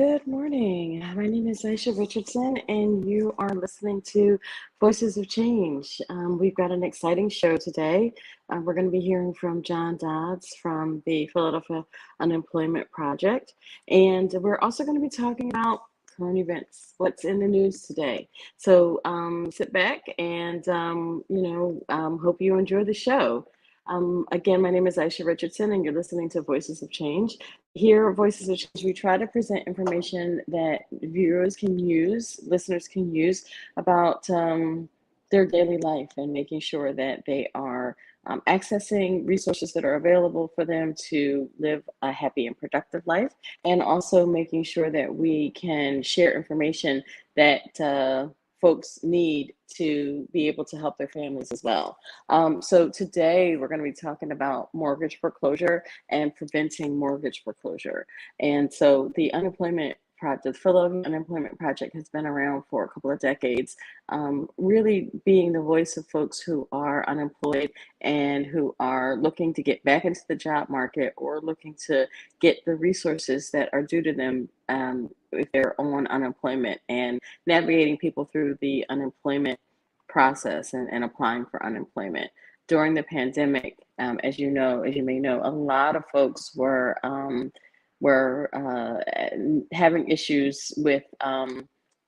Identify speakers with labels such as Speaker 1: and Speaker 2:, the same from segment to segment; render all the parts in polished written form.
Speaker 1: Good morning. My name is Aissia Richardson, and you are listening to Voices of Change. We've got an exciting show today. We're going to be hearing from John Dodds from the Philadelphia Unemployment Project, and we're also going to be talking about current events, what's in the news today. So sit back and, hope you enjoy the show. Again, my name is Aissia Richardson, and you're listening to Voices of Change. Here at Voices of Change, we try to present information that viewers can use, listeners can use about their daily life and making sure that they are accessing resources that are available for them to live a happy and productive life, and also making sure that we can share information that folks need to be able to help their families as well. So today we're going to be talking about mortgage foreclosure and preventing mortgage foreclosure. And so the Philadelphia Unemployment Project has been around for a couple of decades, really being the voice of folks who are unemployed and who are looking to get back into the job market or looking to get the resources that are due to them if they're on unemployment, and navigating people through the unemployment process and applying for unemployment. During the pandemic, as you may know, a lot of folks were having issues with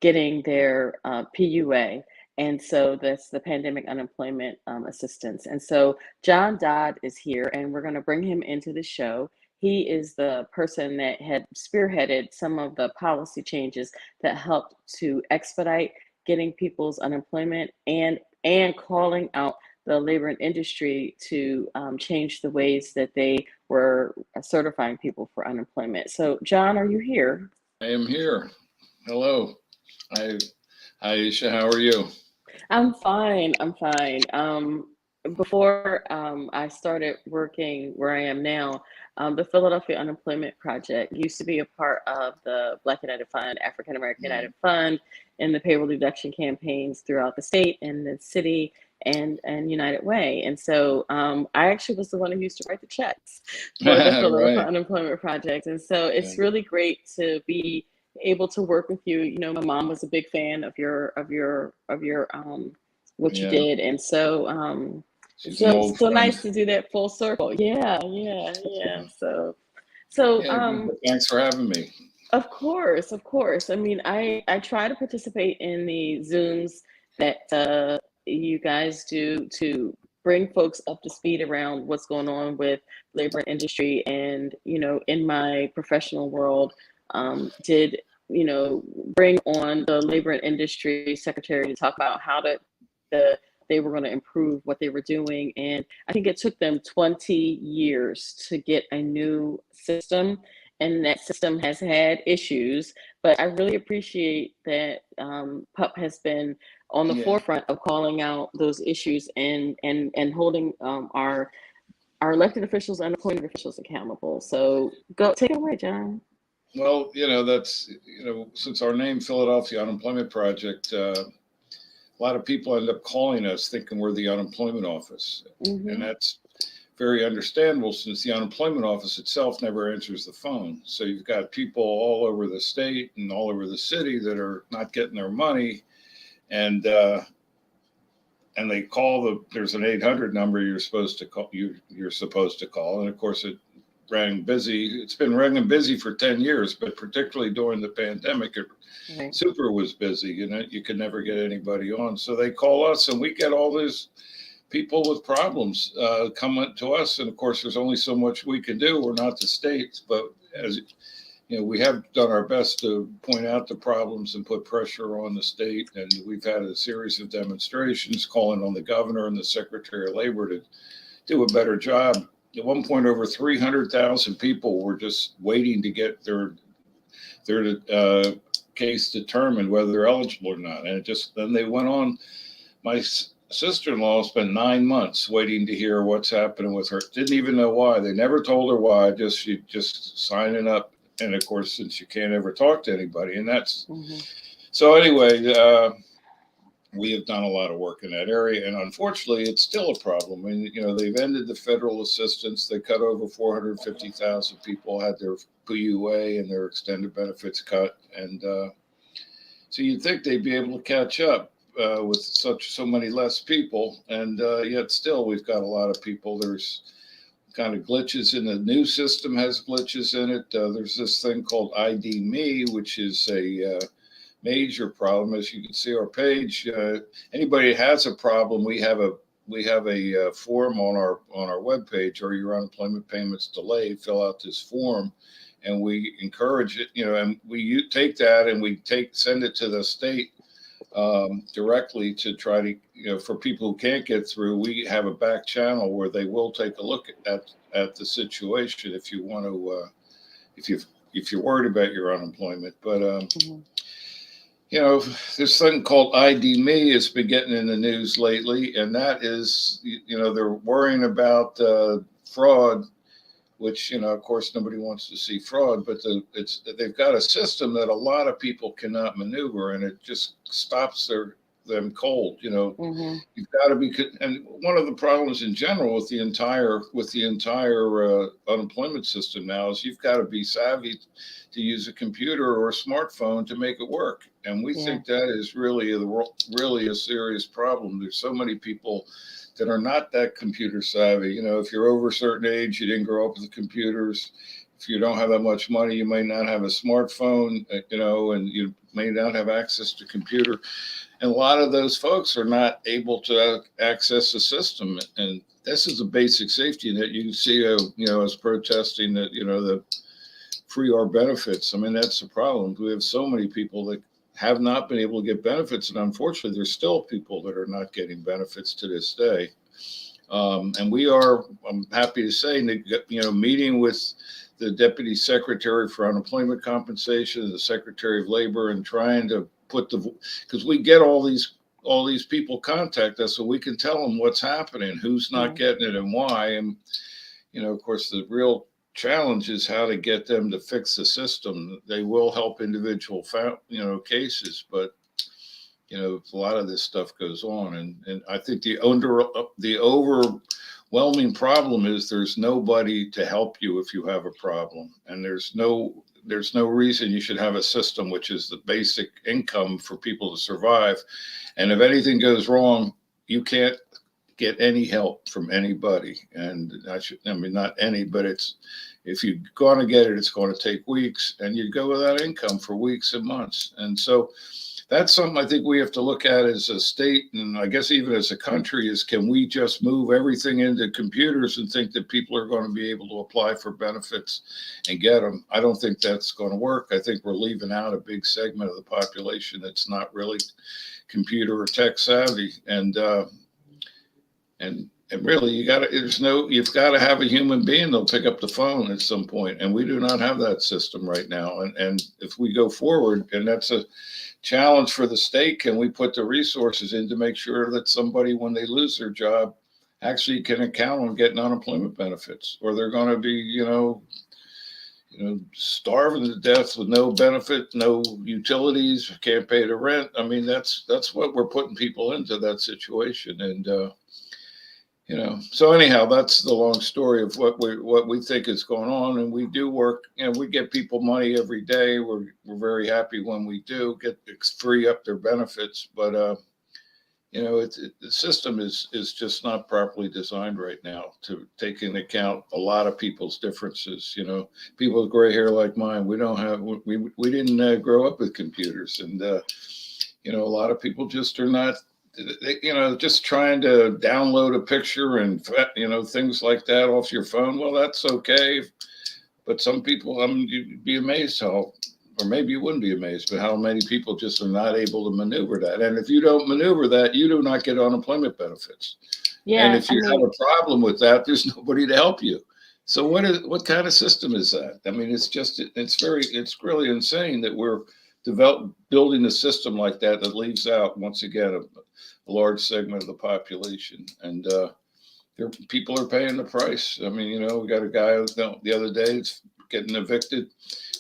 Speaker 1: getting their PUA. And so that's the Pandemic Unemployment Assistance. And so John Dodd is here, and we're going to bring him into the show. He is the person that had spearheaded some of the policy changes that helped to expedite getting people's unemployment and calling out the labor and industry to change the ways that they were certifying people for unemployment. So, John, are you here?
Speaker 2: I am here. Hello. Hi, Aisha. How are you?
Speaker 1: I'm fine. Before I started working where I am now, the Philadelphia Unemployment Project used to be a part of the Black United Fund, African American United Fund, and the payroll deduction campaigns throughout the state and the city and United Way. And so I actually was the one who used to write the checks for the Philadelphia
Speaker 2: Right.
Speaker 1: Unemployment Project. And so it's really great to be able to work with you. You know, my mom was a big fan of your what you did, and so
Speaker 2: She's an old friend.
Speaker 1: nice to do that full circle. Yeah.
Speaker 2: Thanks for having me.
Speaker 1: Of course. I mean, I try to participate in the Zooms that you guys do to bring folks up to speed around what's going on with labor and industry. And, you know, in my professional world, did, bring on the labor and industry secretary to talk about how they were going to improve what they were doing. And I think it took them 20 years to get a new system, and that system has had issues. But I really appreciate that PUP has been on the forefront of calling out those issues and holding our elected officials and appointed officials accountable. So go take it away, John.
Speaker 2: Well, that's, since our name, Philadelphia Unemployment Project, a lot of people end up calling us thinking we're the unemployment office. Mm-hmm. And that's very understandable, since the unemployment office itself never answers the phone. So you've got people all over the state and all over the city that are not getting their money. And they call there's an 800 number you're supposed to call. You're supposed to call. And of course it rang busy. It's been ringing busy for 10 years, but particularly during the pandemic, it super was busy. You could never get anybody on. So they call us, and we get all these people with problems coming to us. And of course, there's only so much we can do. We're not the state, but as we have done our best to point out the problems and put pressure on the state. And we've had a series of demonstrations calling on the governor and the Secretary of Labor to do a better job. At one point, over 300,000 people were just waiting to get their case determined, whether they're eligible or not. And then they went on. My sister-in-law spent 9 months waiting to hear what's happening with her. Didn't even know why. They never told her why. She just signing up. And of course, since you can't ever talk to anybody, and that's so anyway. we have done a lot of work in that area, and unfortunately, it's still a problem. And they've ended the federal assistance. They cut over 450,000 people had their PUA and their extended benefits cut, and so you'd think they'd be able to catch up with so many less people, and yet still we've got a lot of people. There's kind of glitches in the new system, has glitches in it. There's this thing called ID Me, which is a major problem. As you can see our page, anybody who has a problem, we have a form on our webpage. Are your unemployment payments delayed? Fill out this form, and we encourage it. And we take that and we send it to the state directly to try to, for people who can't get through. We have a back channel where they will take a look at the situation if you want to, if you're worried about your unemployment. But this thing called ID Me has been getting in the news lately, and that is, they're worrying about fraud, which, of course, nobody wants to see fraud, but they've got a system that a lot of people cannot maneuver, and it just stops them cold. You've got to be, and one of the problems in general with the entire unemployment system now is you've got to be savvy to use a computer or a smartphone to make it work. And we think that is really a serious problem. There's so many people that are not that computer savvy. If you're over a certain age, you didn't grow up with computers. If you don't have that much money, you may not have a smartphone, and you may not have access to computer. And a lot of those folks are not able to access the system. And this is a basic safety net. You can see, us protesting that, the free our benefits. I mean, that's the problem. We have so many people that have not been able to get benefits. And unfortunately, there's still people that are not getting benefits to this day. And I'm happy to say, meeting with the Deputy Secretary for Unemployment Compensation, the Secretary of Labor, and trying to because we get all these people contact us, so we can tell them what's happening, who's not getting it and why. And, of course, the real challenge is how to get them to fix the system. They will help individual, cases, but, a lot of this stuff goes on. And I think the overwhelming problem is there's nobody to help you if you have a problem. And there's no reason you should have a system which is the basic income for people to survive. And if anything goes wrong, you can't get any help from anybody. And not any, but if you're going to get it, it's going to take weeks, and you go without income for weeks and months. And so that's something I think we have to look at as a state, and I guess even as a country, is can we just move everything into computers and think that people are going to be able to apply for benefits and get them? I don't think that's going to work. I think we're leaving out a big segment of the population that's not really computer or tech savvy. And really, you've got to have a human being that'll pick up the phone at some point, and we do not have that system right now. And if we go forward, and that's a challenge for the state, can we put the resources in to make sure that somebody, when they lose their job, actually can count on getting unemployment benefits, or they're going to be, starving to death with no benefit, no utilities, can't pay the rent. I mean, that's what we're putting people into, that situation. And so anyhow, that's the long story of what we think is going on. And we do work, we get people money every day. We're very happy when we do free up their benefits, but the system is just not properly designed right now to take into account a lot of people's differences. People with gray hair like mine, we didn't grow up with computers, and a lot of people just are not. Just trying to download a picture and, things like that off your phone. Well, that's okay. But some people, you'd be amazed or maybe you wouldn't be amazed, but how many people just are not able to maneuver that. And if you don't maneuver that, you do not get unemployment benefits. Yeah. And if you have a problem with that, there's nobody to help you. So what kind of system is that? I mean, it's really insane that we're building a system like that leaves out, once again, a large segment of the population, and people are paying the price. I mean, we got a guy the other day that's getting evicted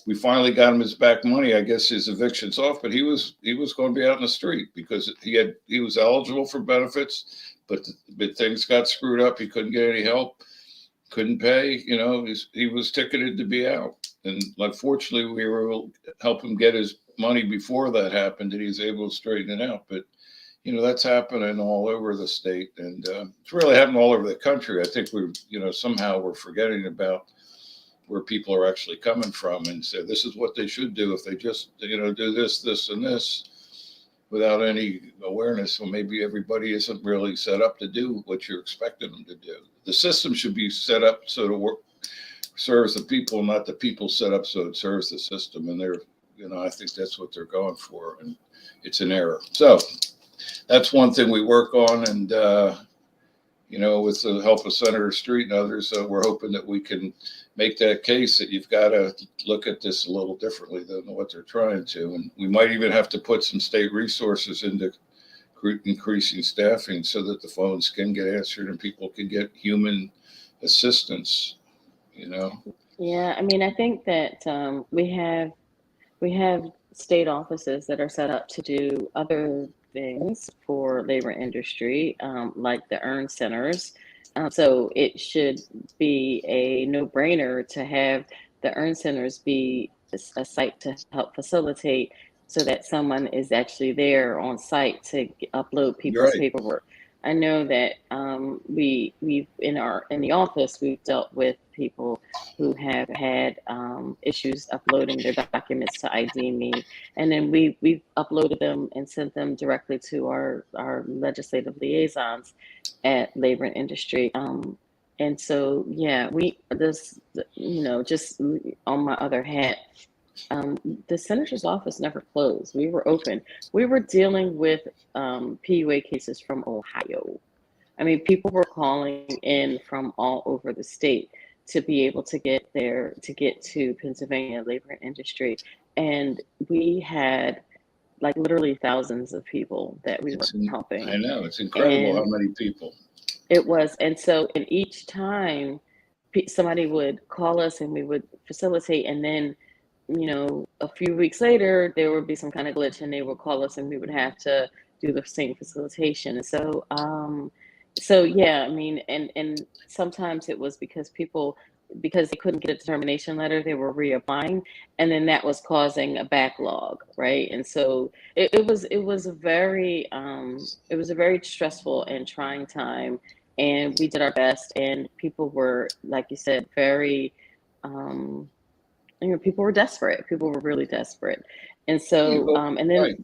Speaker 2: we finally got him his back money. I guess his eviction's off, but he was going to be out in the street because he was eligible for benefits, but things got screwed up. He couldn't get any help, couldn't pay. You know, he was ticketed to be out, and like fortunately we were able to help him get his money before that happened, and he was able to straighten it out. But you know, that's happening all over the state, and it's really happening all over the country. I think somehow we're forgetting about where people are actually coming from and say this is what they should do if they just do this and this without any awareness. Well, maybe everybody isn't really set up to do what you're expecting them to do. The system should be set up so to serves the people, not the people set up so it serves the system. And I think that's what they're going for, and it's an error. So that's one thing we work on, and with the help of Senator Street and others, we're hoping that we can make that case that you've got to look at this a little differently than what they're trying to. And we might even have to put some state resources into increasing staffing so that the phones can get answered and people can get human assistance,
Speaker 1: Yeah, I mean, I think that we have state offices that are set up to do other things for labor industry, like the earn centers. So it should be a no-brainer to have the earn centers be a site to help facilitate so that someone is actually there on site to upload people's
Speaker 2: Right.
Speaker 1: paperwork. I know that we've in the office we've dealt with people who have had issues uploading their documents to ID Me, and then we've uploaded them and sent them directly to our legislative liaisons at Labor and Industry. And so yeah, just on my other hat, the senator's office never closed. We were open. We were dealing with PUA cases from Ohio. I mean, people were calling in from all over the state to be able to get to Pennsylvania Labor and Industry. And we had like literally thousands of people that we were helping.
Speaker 2: I know, it's incredible how many people.
Speaker 1: It was. And each time somebody would call us and we would facilitate, and then a few weeks later, there would be some kind of glitch and they would call us and we would have to do the same facilitation. And so yeah, I mean, and sometimes it was because they couldn't get a determination letter, they were reapplying, and then that was causing a backlog, right? And so it was a very stressful and trying time, and we did our best, and people were, like you said, very people were desperate. People were really desperate. And so, and then, right.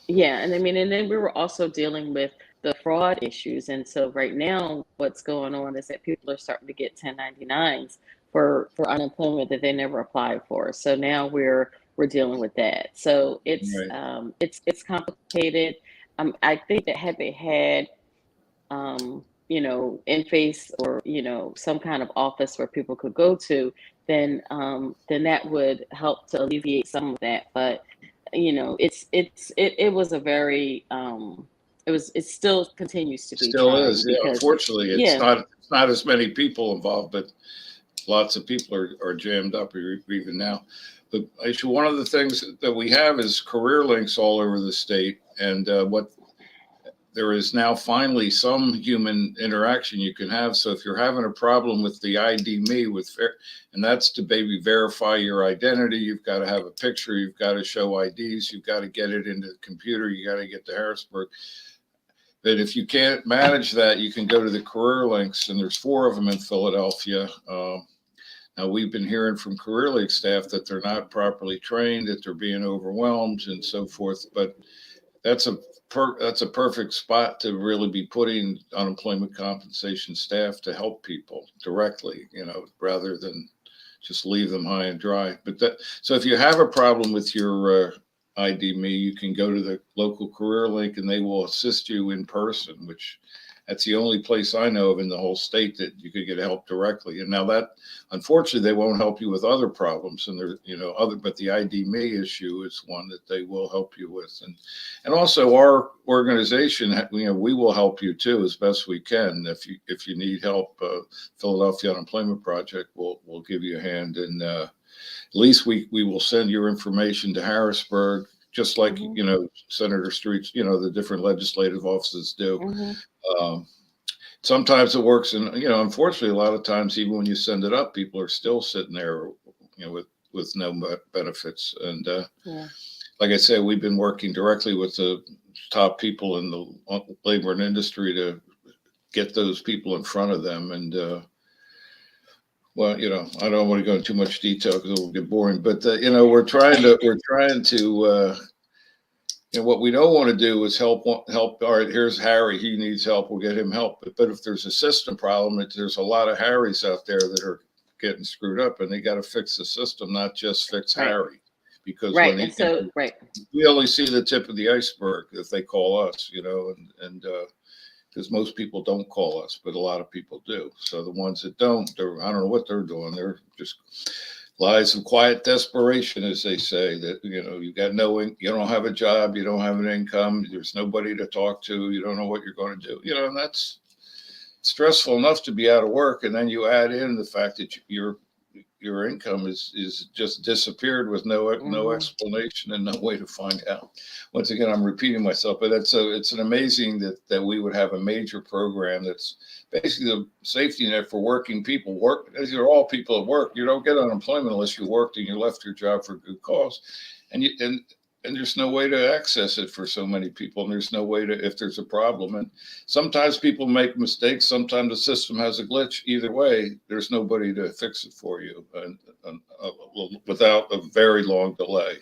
Speaker 1: Yeah. And then we were also dealing with the fraud issues. And so right now, what's going on is that people are starting to get 1099s for unemployment that they never applied for. So now we're dealing with that. So it's, right. It's complicated. I think that had they had, in-face or, some kind of office where people could go to, then that would help to alleviate some of that. But it was a very it still continues to be.
Speaker 2: Still is, yeah. Unfortunately, it's not as many people involved, but lots of people are jammed up even now. But actually, one of the things that we have is career links all over the state, and there is now finally some human interaction you can have. So if you're having a problem with the ID Me and that's to maybe verify your identity, you've got to have a picture, you've got to show IDs, you've got to get it into the computer, you got to get to Harrisburg. But if you can't manage that, you can go to the career links, and there's 4 of them in Philadelphia. Now we've been hearing from career link staff that they're not properly trained, that they're being overwhelmed and so forth. But that's a perfect spot to really be putting unemployment compensation staff to help people directly, rather than just leave them high and dry. So if you have a problem with your ID Me, you can go to the local career link and they will assist you in person, which that's the only place I know of in the whole state that you could get help directly. And now that, unfortunately, they won't help you with other problems, and but the ID Me issue is one that they will help you with. And also our organization, we will help you too as best we can. If you need help, Philadelphia Unemployment Project will give you a hand in at least we will send your information to Harrisburg, just like,
Speaker 1: Mm-hmm.
Speaker 2: Senator Streets, the different legislative offices do.
Speaker 1: Mm-hmm.
Speaker 2: Sometimes it works, and unfortunately, a lot of times, even when you send it up, people are still sitting there, with no benefits. And
Speaker 1: Yeah.
Speaker 2: like I said, we've been working directly with the top people in the labor and industry to get those people in front of them. And well, I don't want to go into too much detail because it will get boring. But we're trying to. What we don't want to do is help. All right, here's Harry. He needs help. We'll get him help. But if there's a system problem, there's a lot of Harrys out there that are getting screwed up, and they got to fix the system, not just fix
Speaker 1: Right.
Speaker 2: Harry. Because
Speaker 1: Right.
Speaker 2: when
Speaker 1: And so, right.
Speaker 2: we only see the tip of the iceberg if they call us, and because most people don't call us, but a lot of people do. So the ones that don't, I don't know what they're doing. They're just lies of quiet desperation, as they say, that, you got you don't have a job, you don't have an income, there's nobody to talk to, you don't know what you're going to do, and that's stressful enough to be out of work. And then you add in the fact that your income is just disappeared with no
Speaker 1: Mm-hmm.
Speaker 2: explanation and no way to find out. Once again, I'm repeating myself, but it's an amazing that we would have a major program that's basically the safety net for working people. As you're all people at work, you don't get unemployment unless you worked and you left your job for good cause, and there's no way to access it for so many people. And there's no way to, if there's a problem. And sometimes people make mistakes. Sometimes the system has a glitch. Either way, there's nobody to fix it for you, and without a very long delay,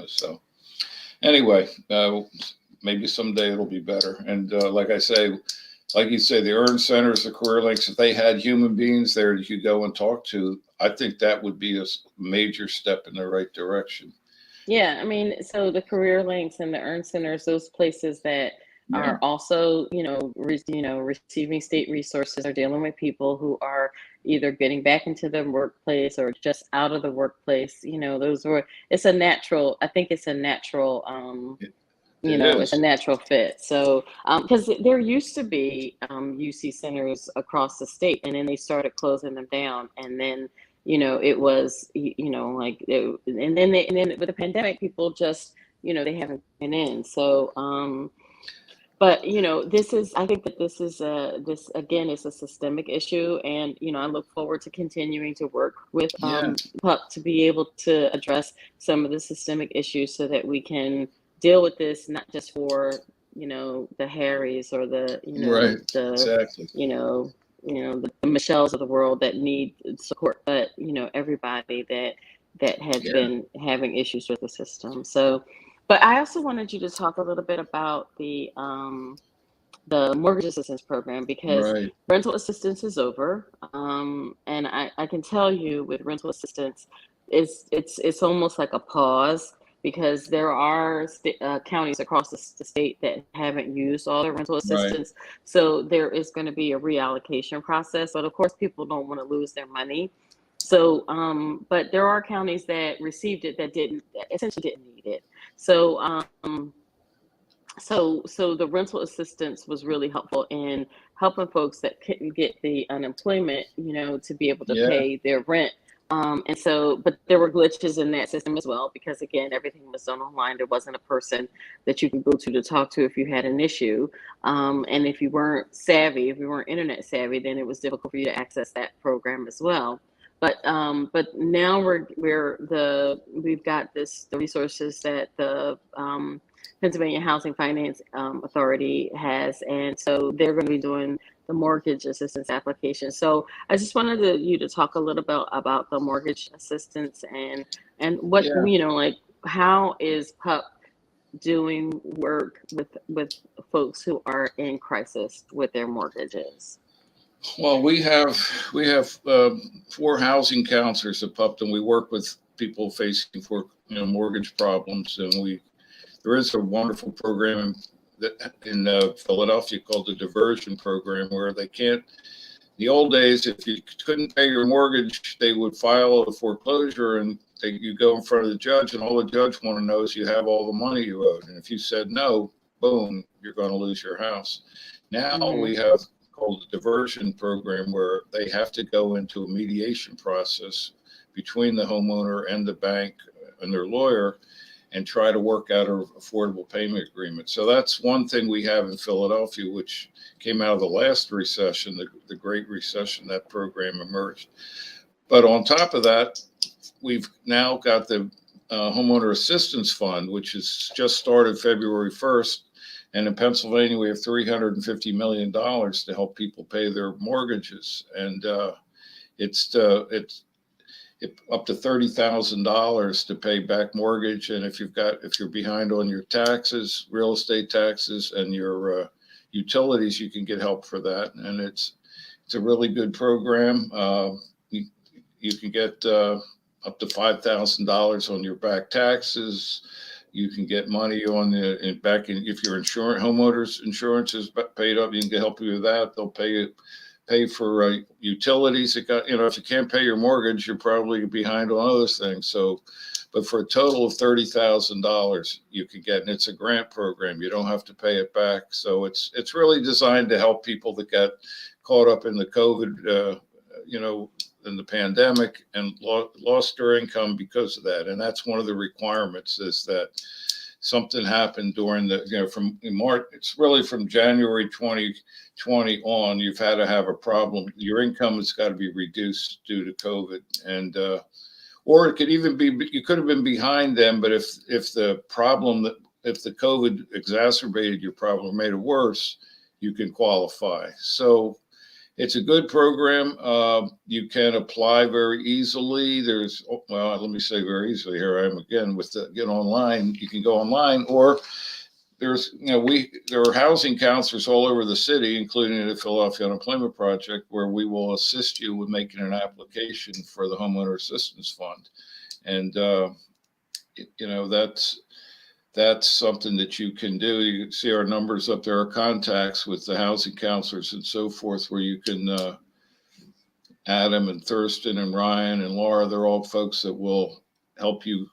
Speaker 2: So anyway, maybe someday it'll be better. And like you say, the Earn Centers, the Career Links, if they had human beings there that you go and talk to, I think that would be a major step in the right direction.
Speaker 1: Yeah, I mean, so the career links and the earn centers, those places that are also, receiving state resources, are dealing with people who are either getting back into the workplace or just out of the workplace. It's a natural, I think it's a natural, it's a natural fit. So, because there used to be UC centers across the state, and then they started closing them down, and then it was and then with the pandemic, people just they haven't been in. So, but I think that this again is a systemic issue, and I look forward to continuing to work with PUP to be able to address some of the systemic issues so that we can deal with this, not just for the Harrys or the
Speaker 2: Exactly.
Speaker 1: the Michelles of the world that need support, but everybody that has been having issues with the system. So, but I also wanted you to talk a little bit about the mortgage assistance program, because rental assistance is over, and I can tell you with rental assistance, it's almost like a pause, because there are counties across the state that haven't used all their rental assistance. So there is going to be a reallocation process. But of course, people don't want to lose their money. So, but there are counties that received it that essentially didn't need it. So, so the rental assistance was really helpful in helping folks that couldn't get the unemployment, to be able to pay their rent. And so, but there were glitches in that system as well, because again, everything was done online. There wasn't a person that you could go to talk to if you had an issue. And if you weren't savvy, if you weren't internet savvy, then it was difficult for you to access that program as well. But now we've got the resources that the Pennsylvania Housing Finance Authority has, and so they're going to be doing the mortgage assistance application. So I just wanted you to talk a little bit about the mortgage assistance and what like how is PUP doing work with folks who are in crisis with their mortgages.
Speaker 2: Well, we have 4 housing counselors at PUP, and we work with people facing mortgage problems, and there is a wonderful program in Philadelphia called the diversion program, where they can't. The old days, if you couldn't pay your mortgage, they would file a foreclosure, and you go in front of the judge, and all the judge want to know is you have all the money you owed, and if you said no, boom, you're going to lose your house. Now we have called the diversion program, where they have to go into a mediation process between the homeowner and the bank and their lawyer, and try to work out an affordable payment agreement. So that's one thing we have in Philadelphia, which came out of the last recession, the Great Recession. That program emerged. But on top of that, we've now got the Homeowner Assistance Fund, which has just started February 1st. And in Pennsylvania, we have $350 million to help people pay their mortgages. And it's up to $30,000 to pay back mortgage. And if you're behind on your taxes, real estate taxes, and your utilities, you can get help for that. And it's a really good program. You can get up to $5,000 on your back taxes. You can get money on if your homeowners insurance is paid up, you can help you with that. They'll pay for utilities. If you can't pay your mortgage, you're probably behind on other things. So, but for a total of $30,000 you can get, and it's a grant program. You don't have to pay it back. So it's really designed to help people that got caught up in the COVID, in the pandemic and lost their income because of that. And that's one of the requirements, is that something happened during from March. It's really from January 2020 on, you've had to have a problem. Your income has got to be reduced due to COVID. And, or it could even be, you could have been behind them, but if the COVID exacerbated your problem or made it worse, you can qualify. So it's a good program. You can apply very easily. Let me say very easily. Here I am again with get online. You can go online, or there are housing counselors all over the city, including the Philadelphia Unemployment Project, where we will assist you with making an application for the Homeowner Assistance Fund. And, that's something that you can do. You can see our numbers up there, our contacts with the housing counselors and so forth, where you can, Adam and Thurston and Ryan and Laura, they're all folks that will help you,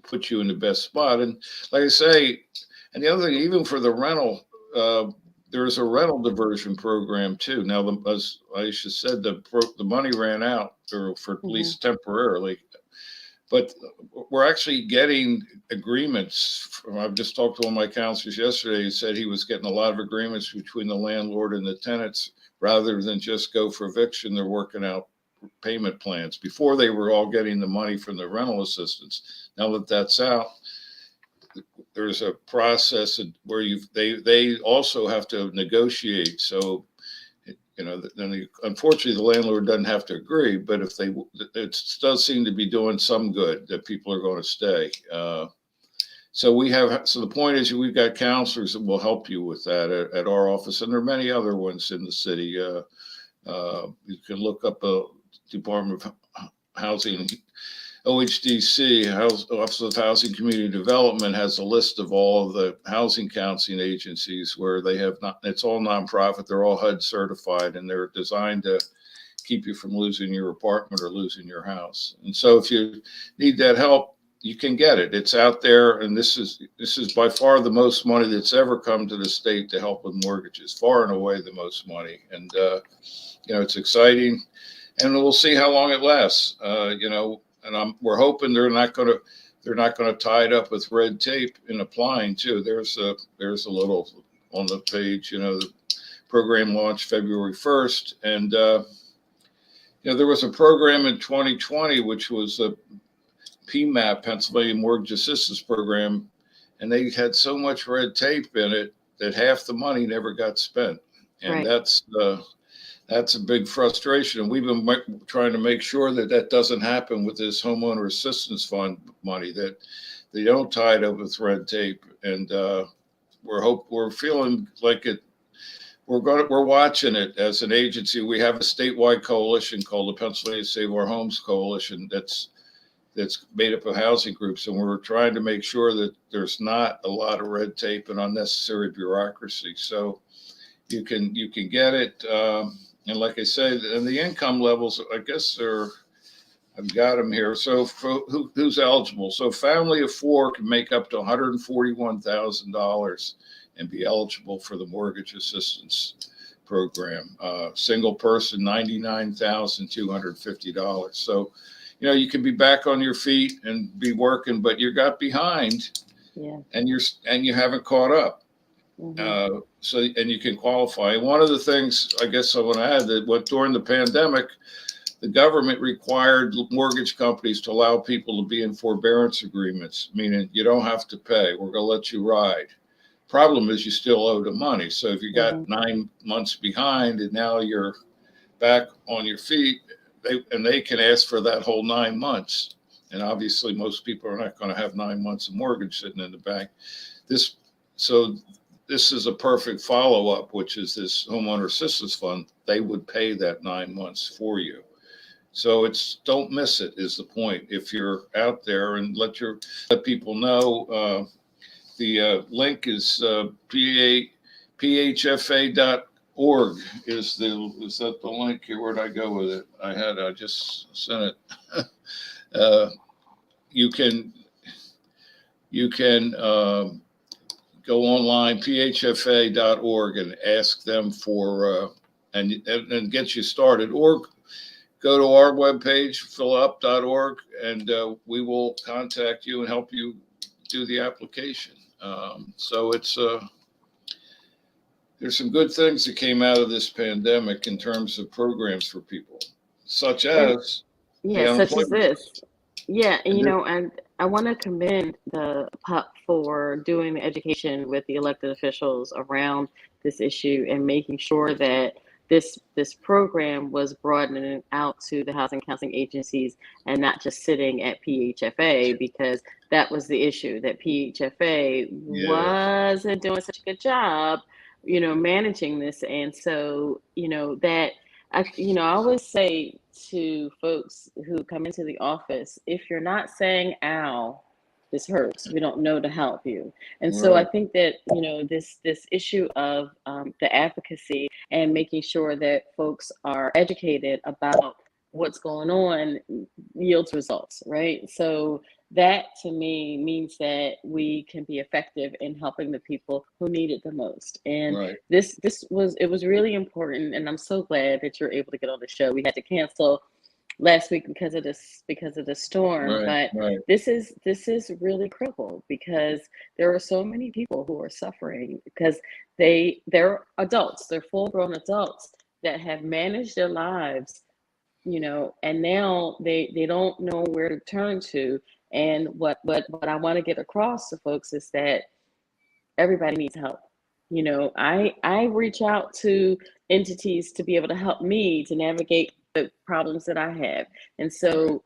Speaker 2: put you in the best spot. And like I say, and the other thing, even for the rental, there's a rental diversion program too. Now, as Aissia said, the money ran out, or for at least temporarily. But we're actually getting agreements. I've just talked to one of my counselors yesterday. He said he was getting a lot of agreements between the landlord and the tenants. Rather than just go for eviction, they're working out payment plans. Before, they were all getting the money from the rental assistance. Now that that's out, there's a process where they also have to negotiate. So, unfortunately, the landlord doesn't have to agree, but it does seem to be doing some good, that people are going to stay. So the point is, we've got counselors that will help you with that at our office, and there are many other ones in the city. You can look up a Department of Housing, OHDC, Office of Housing Community Development, has a list of all of the housing counseling agencies where they have it's all nonprofit. They're all HUD certified, and they're designed to keep you from losing your apartment or losing your house. And so if you need that help, you can get it. It's out there. And this is by far the most money that's ever come to the state to help with mortgages, far and away the most money. And, it's exciting, and we'll see how long it lasts, and we're hoping they're not going to tie it up with red tape in applying too. There's a little on the page, the program launched February 1st. And, there was a program in 2020, which was a PMAP, Pennsylvania Mortgage Assistance Program. And they had so much red tape in it that half the money never got spent. And right. That's a big frustration. And we've been trying to make sure that doesn't happen with this Homeowner Assistance Fund money, that they don't tie it up with red tape. And we're feeling like it. We're watching it as an agency. We have a statewide coalition called the Pennsylvania Save Our Homes Coalition that's made up of housing groups, and we're trying to make sure that there's not a lot of red tape and unnecessary bureaucracy. So you can get it. And like I said, and the income levels, I guess I've got them here. So for who's eligible? So family of four can make up to $141,000 and be eligible for the mortgage assistance program. Single person, $99,250. So, you know, you can be back on your feet and be working, but you got behind, and you haven't caught up. So and you can qualify. One of the things I guess I want to add that what during the pandemic, the government required mortgage companies to allow people to be in forbearance agreements, meaning you don't have to pay. We're going to let you ride. Problem is you still owe the money. So if you got 9 months behind and now you're back on your feet, they can ask for that whole 9 months. And obviously most people are not going to have 9 months of mortgage sitting in the bank. This is a perfect follow-up, which is this homeowner assistance fund. They would pay that 9 months for you. So don't miss it is the point. If you're out there, and let people know, the link is phfa.org is that the link here? Where'd I go with it? I just sent it. You can go online, phfa.org, and ask them for and get you started, or go to our webpage, phillup.org, and we will contact you and help you do the application. So there's some good things that came out of this pandemic in terms of programs for people, such as
Speaker 1: such as this. Yeah, and you know, and I want to commend the PUP for doing the education with the elected officials around this issue and making sure that this program was broadening out to the housing counseling agencies and not just sitting at PHFA, because that was the issue, that PHFA wasn't doing such a good job, you know, managing this. And so, you know, that I always say to folks who come into the office, if you're not saying, ow, this hurts, we don't know to help you. And so I think that, you know, this issue of the advocacy and making sure that folks are educated about what's going on yields results, right? So that to me means that we can be effective in helping the people who need it the most. And this was really important, and I'm so glad that you're able to get on the show. We had to cancel last week because of the storm, but this is really critical, because there are so many people who are suffering because they're adults, they're full-grown adults that have managed their lives, you know, and now they don't know where to turn to. And what I want to get across to folks is that everybody needs help. You know, I reach out to entities to be able to help me to navigate the problems that I have. And so,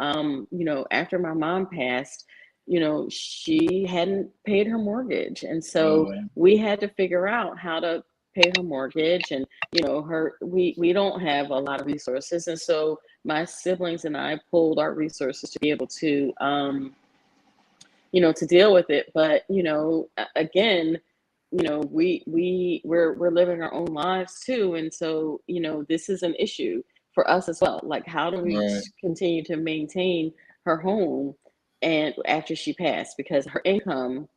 Speaker 1: you know, after my mom passed, you know, she hadn't paid her mortgage. And so we had to figure out how to pay her mortgage. And, you know, we don't have a lot of resources. And so my siblings and I pulled our resources to be able to, you know, to deal with it. But, you know, again, you know, we're living our own lives too. And so, you know, this is an issue for us as well. Like, how do we continue to maintain her home and after she passed, because her income,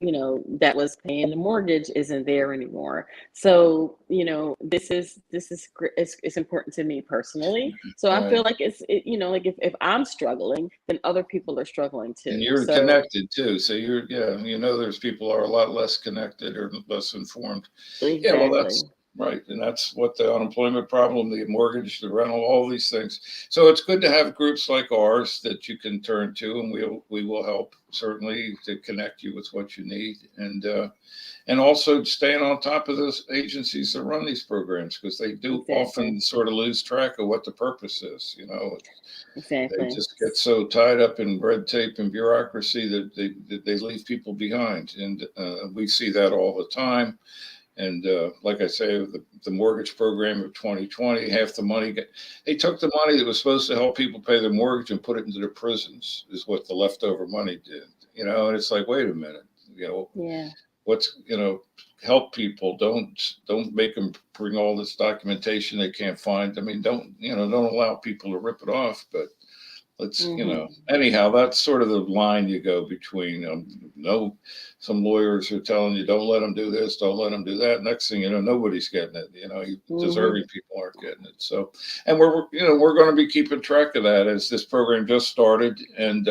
Speaker 1: you know, that was paying the mortgage isn't there anymore. So, you know, this is it's important to me personally. So I feel like you know, like if I'm struggling, then other people are struggling too.
Speaker 2: And you're connected too. So you know, there's people are a lot less connected or less informed.
Speaker 1: Exactly.
Speaker 2: Yeah, well, that's right. And that's what the unemployment problem, the mortgage, the rental, all these things. So it's good to have groups like ours that you can turn to, and we will help certainly to connect you with what you need. And also staying on top of those agencies that run these programs, because they do often sort of lose track of what the purpose is. You know, they just get so tied up in red tape and bureaucracy that they leave people behind. And we see that all the time. And like I say, the mortgage program of 2020, half the money, they took the money that was supposed to help people pay their mortgage and put it into their prisons, is what the leftover money did. You know, and it's like, wait a minute, you know, what's, you know, help people. Don't make them bring all this documentation they can't find. I mean, don't allow people to rip it off, but Let's,
Speaker 1: Mm-hmm.
Speaker 2: anyhow, that's sort of the line you go between, no, some lawyers are telling you, don't let them do this, don't let them do that. Next thing you know, nobody's getting it.
Speaker 1: Mm-hmm.
Speaker 2: Deserving people aren't getting it. So, and we're going to be keeping track of that as this program just started. And,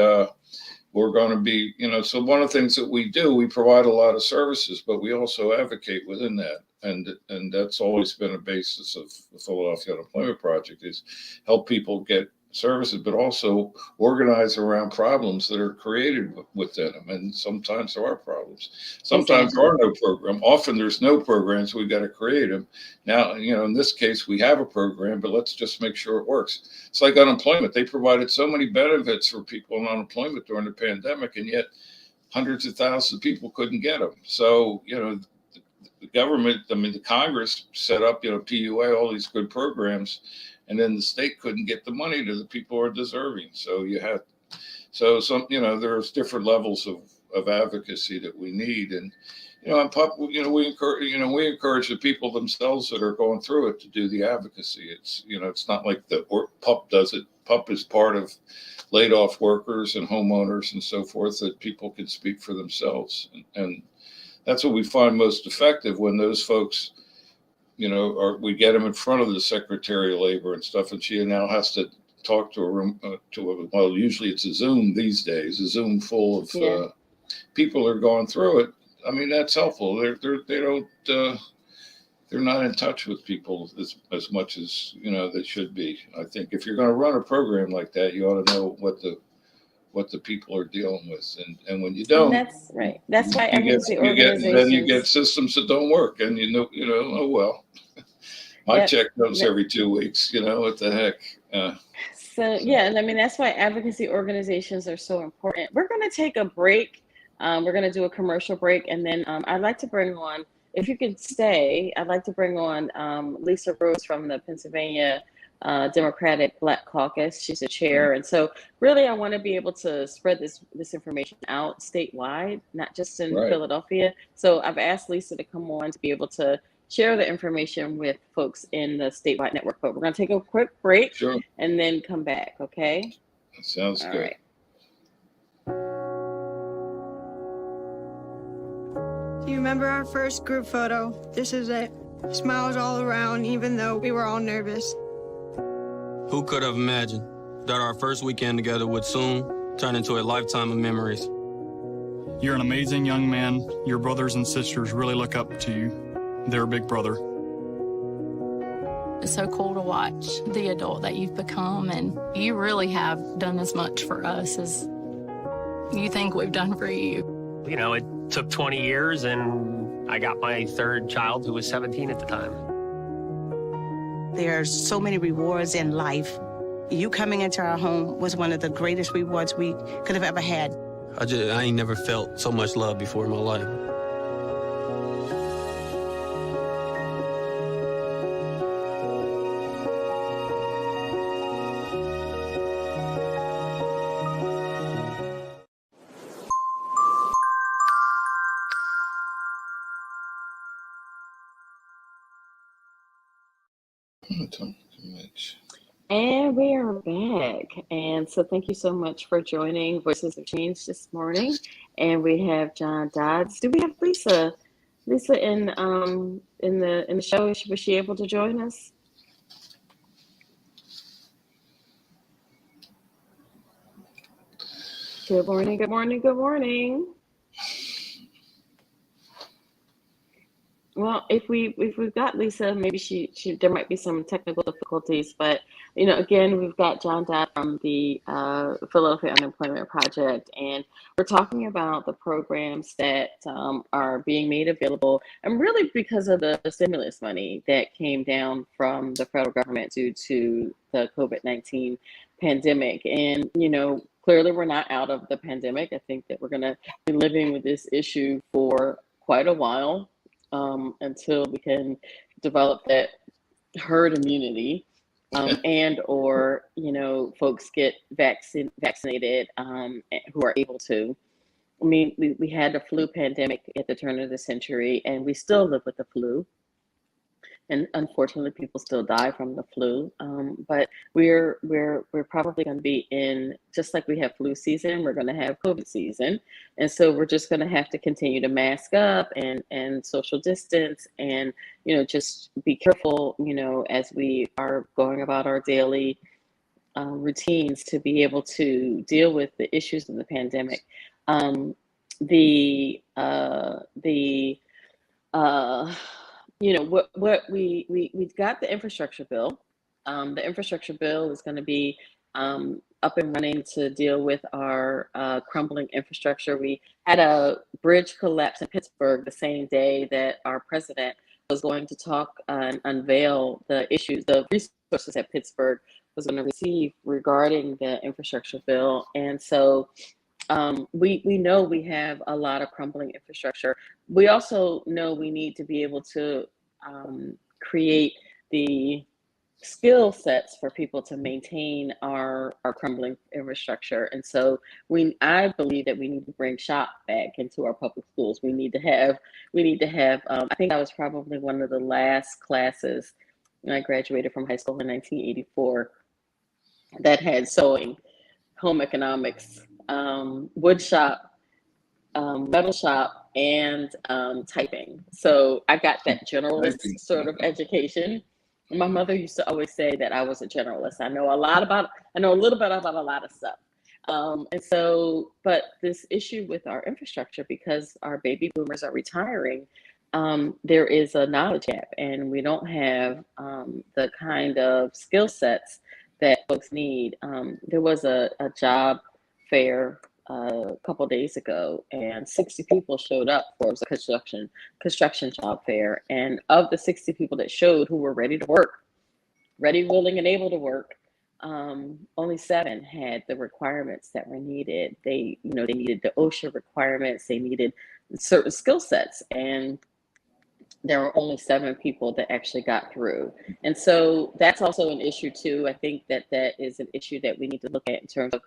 Speaker 2: we're going to be, so one of the things that we do, we provide a lot of services, but we also advocate within that. And that's always been a basis of the Philadelphia Unemployment Project is help people get services, but also organize around problems that are created within them. And sometimes there are problems. Sometimes there
Speaker 1: Exactly.
Speaker 2: are no program. Often there's no programs. We've got to create them. Now, in this case, we have a program, but let's just make sure it works. It's like unemployment. They provided so many benefits for people in unemployment during the pandemic, and yet hundreds of thousands of people couldn't get them. So, the government, the Congress set up, PUA, all these good programs, and then the state couldn't get the money to the people who are deserving. So there's different levels of advocacy that we need. And, and we encourage the people themselves that are going through it to do the advocacy. It's not like PUP does it. PUP is part of laid off workers and homeowners and so forth that people can speak for themselves. And that's what we find most effective when those folks, or we get them in front of the Secretary of Labor and stuff, and she now has to talk to a room, well, usually it's a Zoom these days, a Zoom full of people who are going through it. I mean, that's helpful. They're not in touch with people as much as they should be. I think if you're going to run a program like that, you ought to know what the people are dealing with, and when you
Speaker 1: And
Speaker 2: don't,
Speaker 1: that's right. That's why
Speaker 2: you
Speaker 1: advocacy
Speaker 2: get
Speaker 1: organizations.
Speaker 2: systems that don't work, and oh well, my
Speaker 1: Yep.
Speaker 2: check comes every 2 weeks. What the heck?
Speaker 1: So
Speaker 2: So
Speaker 1: yeah, and I mean that's why advocacy organizations are so important. We're going to take a break. We're going to do a commercial break, and then I'd like to bring on, if you could stay, I'd like to bring on Lisa Rhodes from the Pennsylvania Democratic Black Caucus. She's a chair, and so really I want to be able to spread this information out statewide, not just in
Speaker 2: right,
Speaker 1: Philadelphia. So I've asked Lisa to come on to be able to share the information with folks in the statewide network. But we're going to take a quick break
Speaker 2: sure,
Speaker 1: and then come back. Okay.
Speaker 2: that sounds
Speaker 1: All
Speaker 2: good.
Speaker 1: right.
Speaker 3: Do you remember our first group photo? This is it. Smiles all around, even though we were all nervous.
Speaker 4: Who could have imagined that our first weekend together would soon turn into a lifetime of memories?
Speaker 5: You're an amazing young man. Your brothers and sisters really look up to you. They're a big brother.
Speaker 6: It's so cool to watch the adult that you've become, and you really have done as much for us as you think we've done for you.
Speaker 7: It took 20 years, and I got my third child, who was 17 at the time.
Speaker 8: There's so many rewards in life. You coming into our home was one of the greatest rewards we could have ever had.
Speaker 4: I ain't never felt so much love before in my life.
Speaker 1: And we are back. And so thank you so much for joining Voices of Change this morning. And we have John Dodds. Do we have Lisa? Lisa in the show, was she able to join us? Good morning, good morning, good morning. Well, if we've got Lisa, maybe she there might be some technical difficulties, but again, we've got John Dodd from the Philadelphia Unemployment Project, and we're talking about the programs that are being made available, and really because of the stimulus money that came down from the federal government due to the COVID-19 pandemic. And clearly we're not out of the pandemic. I think that we're going to be living with this issue for quite a while. Until we can develop that herd immunity, and or folks get vaccinated who are able to. I mean, we had the flu pandemic at the turn of the century, and we still live with the flu. and unfortunately, people still die from the flu. But we're probably going to be in, just like we have flu season, we're going to have COVID season, and so we're just going to have to continue to mask up and social distance, and just be careful, as we are going about our daily routines to be able to deal with the issues of the pandemic. The what we got the infrastructure bill. The infrastructure bill is going to be up and running to deal with our crumbling infrastructure. We had a bridge collapse in Pittsburgh the same day that our president was going to talk and unveil the resources that Pittsburgh was going to receive regarding the infrastructure bill. And so we know we have a lot of crumbling infrastructure. We also know we need to be able to create the skill sets for people to maintain our crumbling infrastructure. And so I believe that we need to bring shop back into our public schools. We need to have I think I was probably one of the last classes when I graduated from high school in 1984 that had sewing, home economics, wood shop, metal shop, and typing. So I got that generalist sort of education. My mother used to always say that I was a generalist. I know a little bit about a lot of stuff. And so, but this issue with our infrastructure, because our baby boomers are retiring, there is a knowledge gap, and we don't have the kind of skill sets that folks need. There was a job fair a couple days ago, and 60 people showed up for a construction job fair. And of the 60 people that showed who were ready to work, ready, willing, and able to work, only 7 had the requirements that were needed. They needed the OSHA requirements. They needed certain skill sets, and there were only 7 people that actually got through. And so that's also an issue too. I think that is an issue that we need to look at in terms of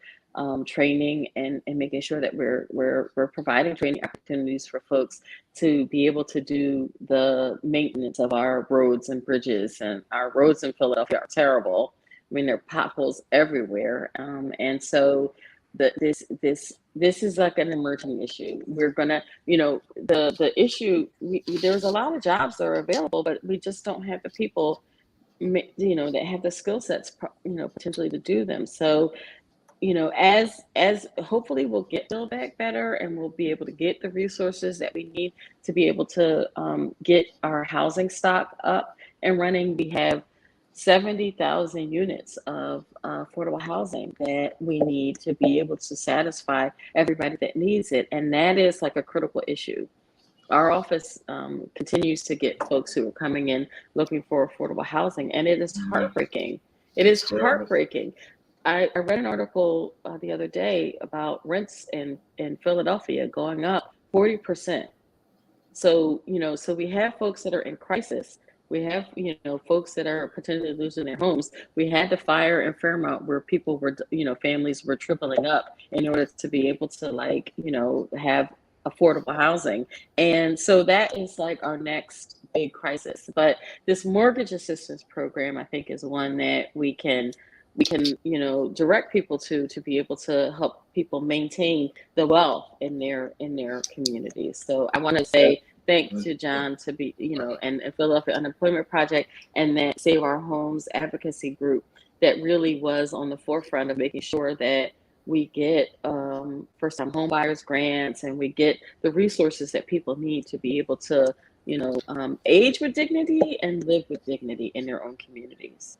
Speaker 1: training and making sure that we're providing training opportunities for folks to be able to do the maintenance of our roads and bridges. And our roads in Philadelphia are terrible. I mean, there are potholes everywhere. And so this is like an emerging issue. We're gonna, the issue. There's a lot of jobs that are available, but we just don't have the people, that have the skill sets, potentially to do them. So, as hopefully we'll get Build Back Better, and we'll be able to get the resources that we need to be able to get our housing stock up and running. We have 70,000 units of affordable housing that we need to be able to satisfy everybody that needs it. And that is like a critical issue. Our office continues to get folks who are coming in looking for affordable housing, and it is heartbreaking. It is heartbreaking. I read an article the other day about rents in Philadelphia going up 40%. So, so we have folks that are in crisis. We have, folks that are potentially losing their homes. We had the fire in Fairmount where people were, families were tripling up in order to be able to have affordable housing. And so that is like our next big crisis. But this mortgage assistance program, I think, is one that we can direct people to be able to help people maintain the wealth in their communities. So I want to say thanks to John to be, and Philadelphia Unemployment Project, and that Save Our Homes advocacy group that really was on the forefront of making sure that we get first-time home buyers grants, and we get the resources that people need to be able to, age with dignity and live with dignity in their own communities.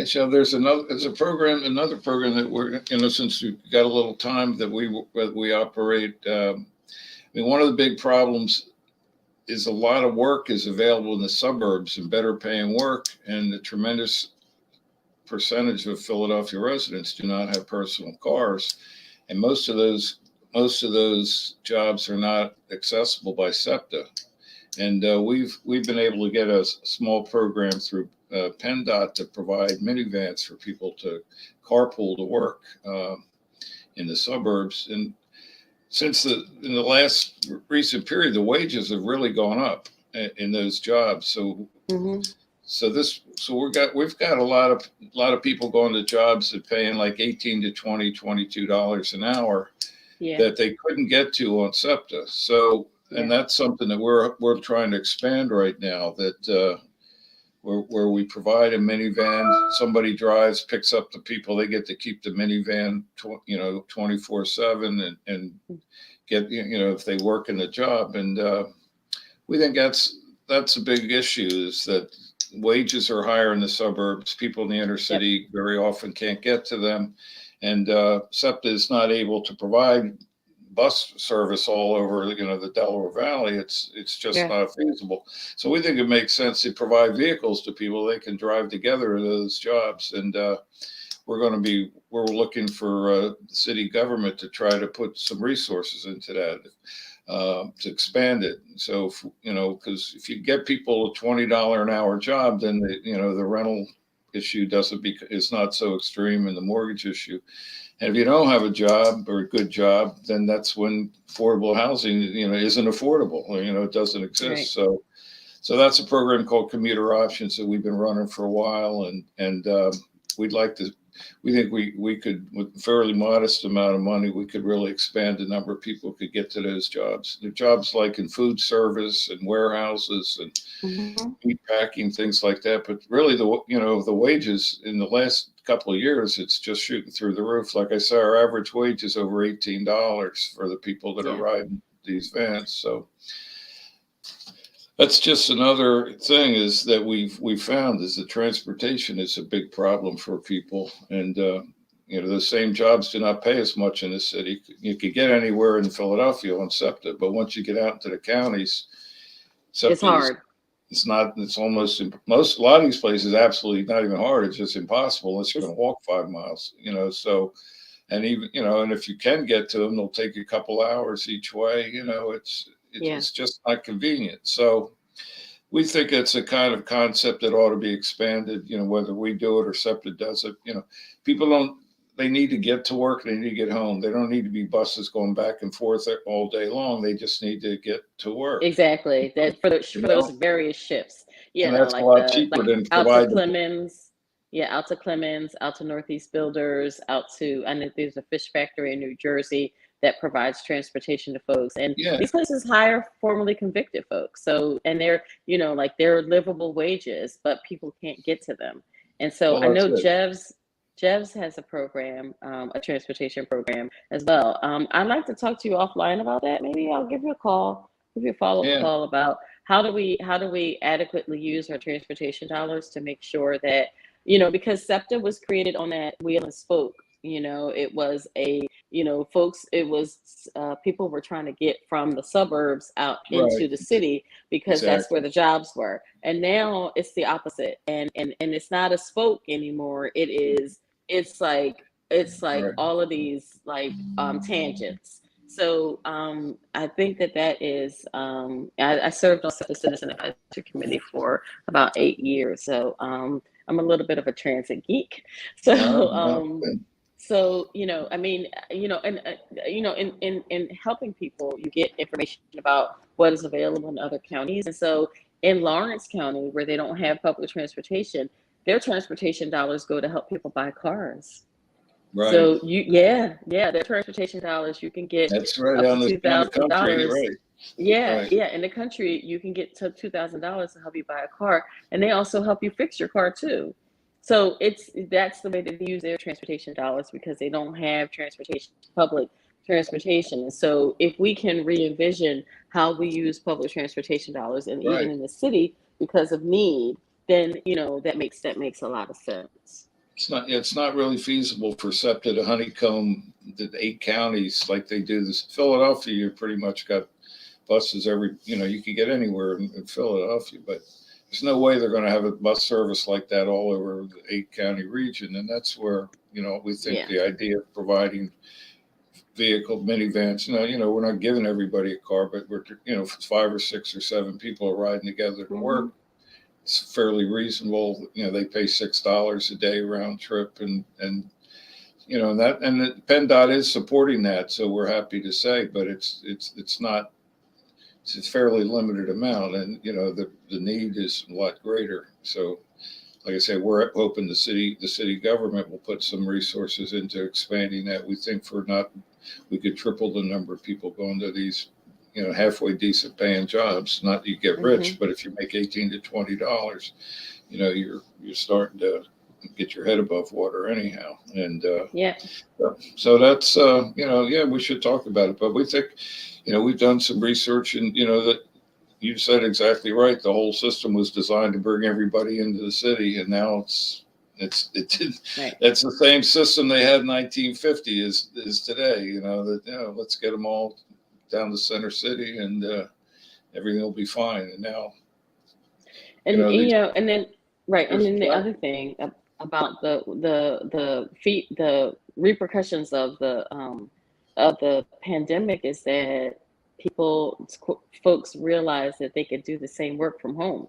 Speaker 2: So there's another program that we're, since we've got a little time, that we operate. One of the big problems is a lot of work is available in the suburbs and better paying work, and the tremendous percentage of Philadelphia residents do not have personal cars, and most of those jobs are not accessible by SEPTA. And we've been able to get a small program through PennDOT to provide minivans for people to carpool to work in the suburbs. And since in the last recent period, the wages have really gone up in those jobs. So
Speaker 1: Mm-hmm.
Speaker 2: So we've got a lot of people going to jobs that paying like 18 to 20, $22 an hour that they couldn't get to on SEPTA. So, and that's something that we're trying to expand right now, that where we provide a minivan, somebody drives, picks up the people, they get to keep the minivan, 24/7 and get, if they work in the job. And we think that's a big issue, is that wages are higher in the suburbs. People in the inner city very often can't get to them. And SEPTA is not able to provide bus service all over, the Delaware Valley. It's just not feasible. So we think it makes sense to provide vehicles to people. They can drive together to those jobs. And we're looking for city government to try to put some resources into that, to expand it. So, because if you get people a $20 an hour job, then the rental issue is not so extreme, and the mortgage issue. And if you don't have a job or a good job, then that's when affordable housing, isn't affordable. It doesn't exist. Right. So that's a program called Commuter Options that we've been running for a while, and we think we could, with a fairly modest amount of money, we could really expand the number of people who could get to those jobs. There are jobs like in food service and warehouses and meat packing, things like that. But really, the wages in the last couple of years, it's just shooting through the roof. Like I said, our average wage is over $18 for the people that are riding these vans. So that's just another thing is that we've found is that transportation is a big problem for people. And, those same jobs do not pay as much in the city. You could get anywhere in Philadelphia on SEPTA, but once you get out into the counties,
Speaker 1: it's hard.
Speaker 2: It's almost, a lot of these places, absolutely not even hard. It's just impossible unless you're going to walk 5 miles, so, and even, and if you can get to them, they'll take a couple hours each way, it's just not convenient. So we think it's a kind of concept that ought to be expanded, whether we do it or SEPTA does it. People they need to get to work. They need to get home. They don't need to be buses going back and forth all day long. They just need to get to work.
Speaker 1: Exactly. That for those various shifts.
Speaker 2: And that's a lot cheaper than
Speaker 1: out to Clemens. Yeah, out to Clemens, out to Northeast Builders, out to, I know there's a fish factory in New Jersey that provides transportation to folks. And these places hire formerly convicted folks. So, and they're, they're livable wages, but people can't get to them. And so I know Jev's has a program, a transportation program as well. I'd like to talk to you offline about that. Maybe I'll give you a call, give you a follow-up call about how do we adequately use our transportation dollars to make sure that, because SEPTA was created on that wheel and spoke. It was people were trying to get from the suburbs out into the city because that's where the jobs were. And now it's the opposite. And it's not a spoke anymore. It's like all of these tangents. So I think that is, I served on the Citizen Advisory Committee for about 8 years. So I'm a little bit of a transit geek. So So, in helping people, you get information about what is available in other counties. And so in Lawrence County, where they don't have public transportation, their transportation dollars go to help people buy cars. Right. So their transportation dollars, you can get
Speaker 2: that's right on the country, right?
Speaker 1: In the country, you can get to $2,000 to help you buy a car, and they also help you fix your car too. So that's the way they use their transportation dollars, because they don't have public transportation. And so if we can re-envision how we use public transportation dollars, and even in the city because of need, then that makes a lot of sense.
Speaker 2: It's not really feasible for SEPTA to honeycomb the 8 counties like they do. This Philadelphia, you pretty much got buses you can get anywhere in Philadelphia, but there's no way they're going to have a bus service like that all over the 8 county region. And that's where, we think the idea of providing minivans, we're not giving everybody a car, but we're, if 5 or 6 or 7 people are riding together to work, it's fairly reasonable. They pay $6 a day round trip, and PennDOT is supporting that. So we're happy to say, but it's not it's a fairly limited amount, and the need is a lot greater. So, like I said, we're hoping the city government will put some resources into expanding that. We think we could triple the number of people going to these, halfway decent paying jobs. Not that you get rich, but if you make $18 to $20, you're starting to get your head above water anyhow. And so that's we should talk about it. But we think, we've done some research, and that you said exactly right. The whole system was designed to bring everybody into the city, and now it's the same system they had in 1950 is today. Let's get them all down to Center City, and everything will be fine. And now,
Speaker 1: and then the other thing about the repercussions of the pandemic is that folks realize that they could do the same work from home.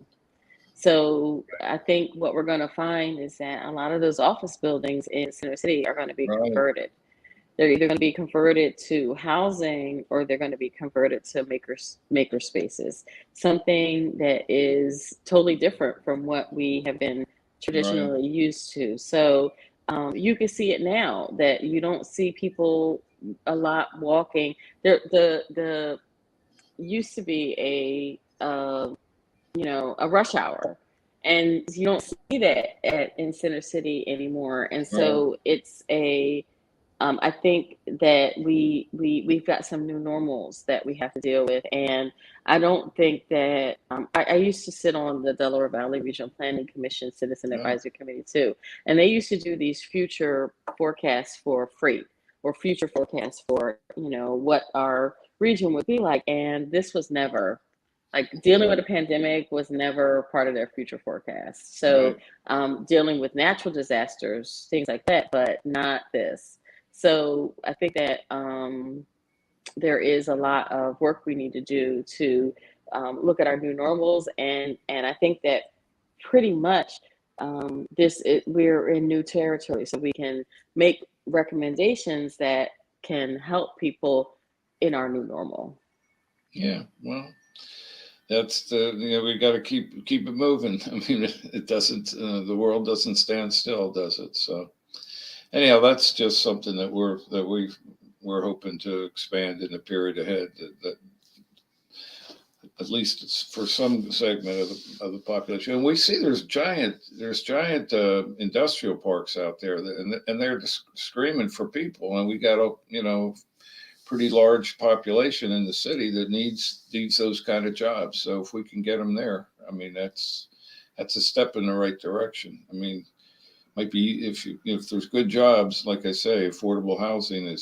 Speaker 1: So I think what we're going to find is that a lot of those office buildings in Center City are going to be converted. They're either going to be converted to housing, or they're going to be converted to maker spaces, something that is totally different from what we have been traditionally used to. So you can see it now that you don't see people a lot walking. The used to be a rush hour, and you don't see that in Center City anymore. And so it's I think that we've got some new normals that we have to deal with. And I don't think that I used to sit on the Delaware Valley Regional Planning Commission Citizen Advisory Committee too, and they used to do these future forecasts for freight, or future forecasts for what our region would be like. And this was never, like, dealing with a pandemic was never part of their future forecast. So dealing with natural disasters, things like that, but not this. So I think that there is a lot of work we need to do to look at our new normals, and I think that pretty much we're in new territory, so we can make recommendations that can help people in our new normal.
Speaker 2: Yeah, well, that's we got to keep it moving. I mean, it doesn't. The world doesn't stand still, does it? So. Anyhow, that's just something that we're hoping to expand in the period ahead. That at least it's for some segment of the population. And we see there's giant industrial parks out there, and they're just screaming for people. And we got a pretty large population in the city that needs those kind of jobs. So if we can get them there, I mean, that's a step in the right direction. I mean. Might be if there's good jobs, like I say, affordable housing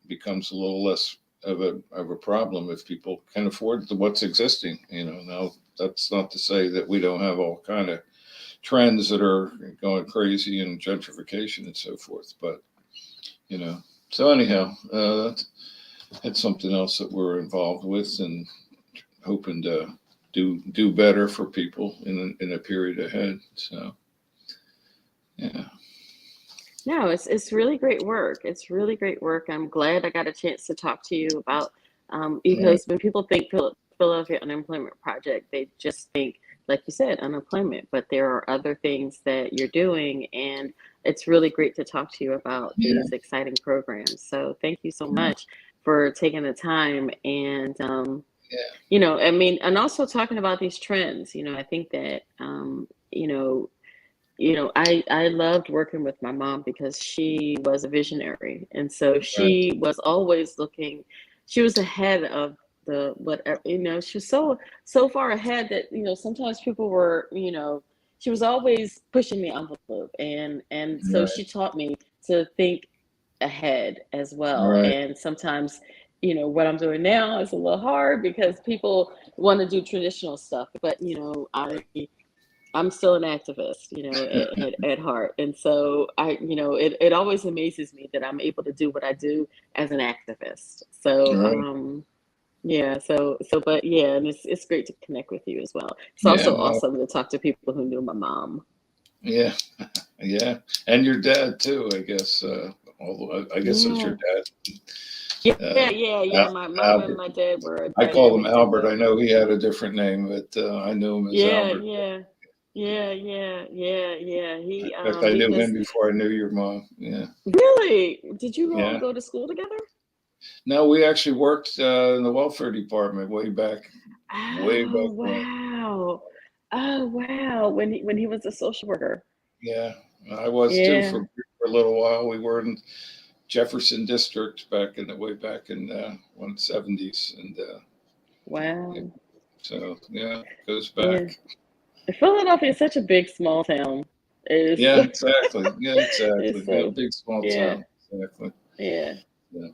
Speaker 2: becomes a little less of a problem if people can afford what's existing. Now that's not to say that we don't have all kind of trends that are going crazy and gentrification and so forth, but So anyhow, that's something else that we're involved with and hoping to do better for people in a period ahead. So. Yeah.
Speaker 1: No, it's really great work. It's really great work. I'm glad I got a chance to talk to you about because when people think Philadelphia Unemployment Project, they just think, like you said, unemployment, but there are other things that you're doing, and it's really great to talk to you about these exciting programs. So thank you so much for taking the time, and I mean, and also talking about these trends. I think that I loved working with my mom because she was a visionary. And so she was always looking, she was ahead of the whatever, she was so far ahead that, sometimes people were, she was always pushing the envelope. And so she taught me to think ahead as well. And sometimes, what I'm doing now is a little hard because people want to do traditional stuff, but, I'm still an activist, at heart. And so it always amazes me that I'm able to do what I do as an activist. So, and it's great to connect with you as well. It's also awesome to talk to people who knew my mom.
Speaker 2: Yeah. Yeah. And your dad too, I guess. Although I guess it's your dad.
Speaker 1: Yeah,
Speaker 2: Uh,
Speaker 1: yeah. My mom and
Speaker 2: Albert.
Speaker 1: my dad were
Speaker 2: I called him
Speaker 1: amazing,
Speaker 2: Albert.
Speaker 1: but
Speaker 2: I know he had a different name, but I knew him as
Speaker 1: yeah,
Speaker 2: Albert.
Speaker 1: yeah, yeah.
Speaker 2: In fact, I
Speaker 1: He
Speaker 2: knew him
Speaker 1: just
Speaker 2: before I knew your mom. Yeah,
Speaker 1: really. Did you all
Speaker 2: yeah.
Speaker 1: go to school together?
Speaker 2: No, we actually worked in the welfare department way back
Speaker 1: Oh
Speaker 2: when.
Speaker 1: wow. Oh wow. When he was a social worker.
Speaker 2: Yeah, I was too
Speaker 1: Yeah.
Speaker 2: for a little while. We were in Jefferson District way back in 170s, and yeah,
Speaker 1: Wow.
Speaker 2: so yeah, goes
Speaker 1: Yeah.
Speaker 2: back.
Speaker 1: Philadelphia is such a big small town. It's
Speaker 2: Yeah, exactly. Yeah, exactly.
Speaker 1: it's
Speaker 2: Yeah,
Speaker 1: so
Speaker 2: big small
Speaker 1: yeah,
Speaker 2: town. Exactly.
Speaker 1: yeah.
Speaker 2: Yeah.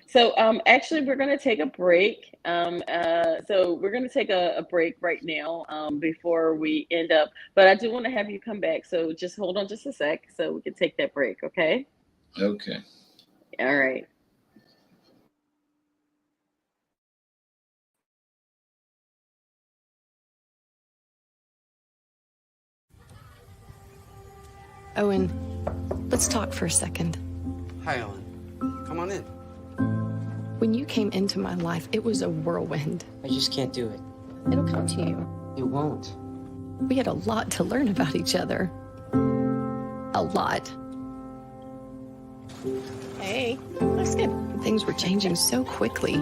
Speaker 1: So actually we're gonna take a break. So we're gonna take a break right now before we end up, but I do want to have you come back. So just hold on just a sec so we can take that break, okay?
Speaker 2: Okay.
Speaker 1: All right.
Speaker 9: Owen, let's talk for a second.
Speaker 10: Hi, Ellen. Come on in.
Speaker 9: When you came into my life, it was a whirlwind.
Speaker 10: I just can't do it.
Speaker 9: It'll come to you.
Speaker 10: It won't.
Speaker 9: We had a lot to learn about each other. A lot. Hey, looks good. Things were changing so quickly.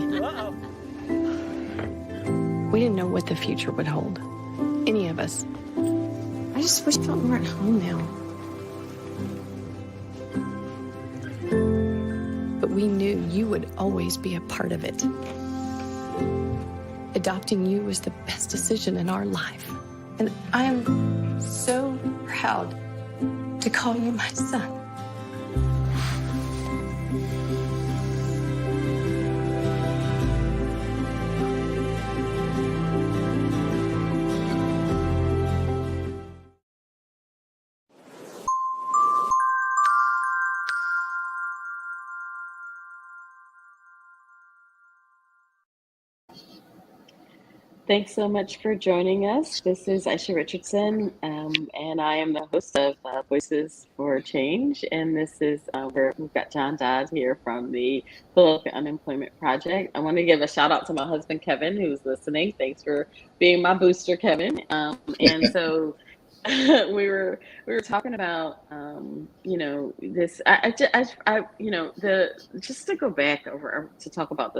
Speaker 9: We didn't know what the future would hold. Any of us. I just wish we were at home now. But we knew you would always be a part of it. Adopting you was the best decision in our life. And I am so proud to call you my son.
Speaker 1: Thanks so much for joining us. This is Aissia Richardson, and I am the host of Voices for Change. And this is we've got John Dodds here from the Philadelphia Unemployment Project. I want to give a shout out to my husband Kevin, who's listening. Thanks for being my booster, Kevin. And so we were talking about this. Just to go back over to talk about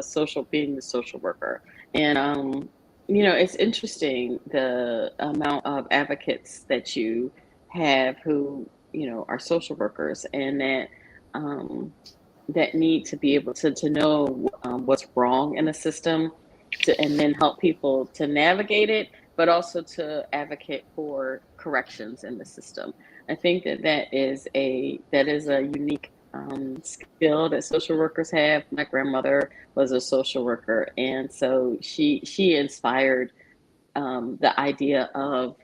Speaker 1: being the social worker and. It's interesting the amount of advocates that you have who, are social workers and that need to be able to know what's wrong in the system and then help people to navigate it, but also to advocate for corrections in the system. I think that is a unique skill that social workers have. My grandmother was a social worker, and so she inspired the idea of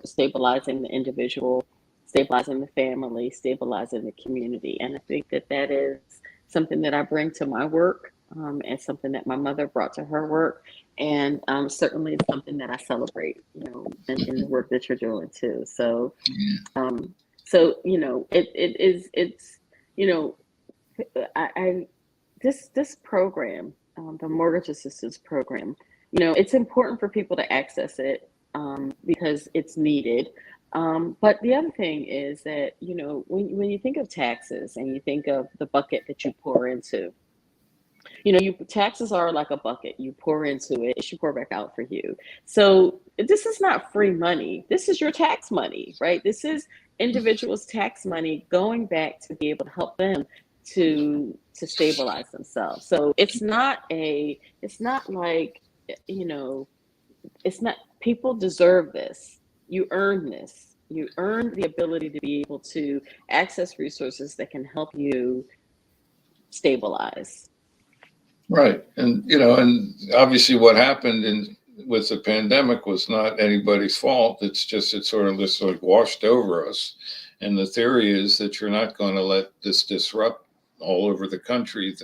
Speaker 1: stabilizing the individual, stabilizing the family, stabilizing the community. And I think that is something that I bring to my work, and something that my mother brought to her work, and certainly it's something that I celebrate, in the work that you're doing too. So it's you know I this program, the mortgage assistance program, it's important for people to access it because it's needed. But the other thing is that, when you think of taxes and you think of the bucket that you pour into, taxes are like a bucket. You pour into it, it should pour back out for you. So this is not free money. This is your tax money, right? This is individuals' tax money going back to be able to help them to stabilize themselves. So it's not like, it's not, people deserve this. You earn this. You earn the ability to be able to access resources that can help you stabilize.
Speaker 2: Right. And obviously what happened with the pandemic was not anybody's fault. It's just, it sort of just like washed over us. And the theory is that you're not going to let this disrupt all over the country.